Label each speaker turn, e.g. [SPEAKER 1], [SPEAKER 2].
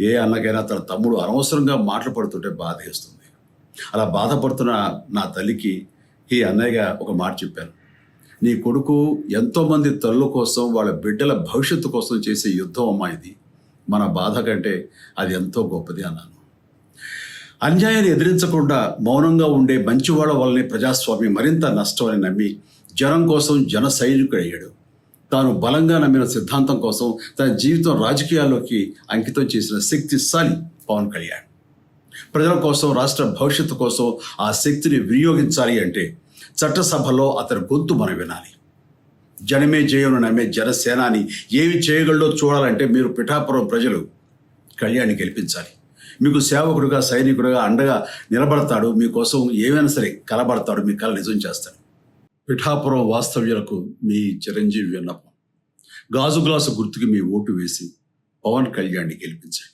[SPEAKER 1] ఏ అన్నకైనా తన తమ్ముడు అనవసరంగా మాటలు పడుతుంటే బాధేస్తుంది. అలా బాధపడుతున్న నా తల్లికి ఈ అన్నయ్యగా ఒక మాట చెప్పాను. నీ కొడుకు ఎంతోమంది తల్లుల కోసం వాళ్ళ బిడ్డల భవిష్యత్తు కోసం చేసే యుద్ధం అమ్మా ఇది. మన బాధ కంటే అది ఎంతో గొప్పది అన్నాను. అన్యాయాన్ని ఎదిరించకుండా మౌనంగా ఉండే మంచివాళ్ళ వల్లనే ప్రజాస్వామ్యం మరింత నష్టం అని నమ్మి జనం కోసం జన సైనికుడయ్యాడు. తాను బలంగా నమ్మిన సిద్ధాంతం కోసం తన జీవితం రాజకీయాల్లోకి అంకితం చేసిన శక్తిశాలి పవన్ కళ్యాణ్. ప్రజల కోసం, రాష్ట్ర భవిష్యత్తు కోసం ఆ శక్తిని వినియోగించాలి అంటే చట్టసభలో అతని గొంతు మనం వినాలి. జనమే జయను నమ్మే జనసేనాని ఏమి చేయగలడో చూడాలంటే మీరు పిఠాపురం ప్రజలు కళ్యాణ్ని గెలిపించాలి. మీకు సేవకుడుగా, సైనికుడుగా అండగా నిలబడతాడు. మీకోసం ఏమైనా సరే కలబడతాడు. మీ కళ నిజం చేస్తాడు. పిఠాపురం వాస్తవ్యులకు మీ చిరంజీవి విన్నపం. గాజు గ్లాసు గుర్తుకి మీ ఓటు వేసి పవన్ కళ్యాణ్ని గెలిపించండి.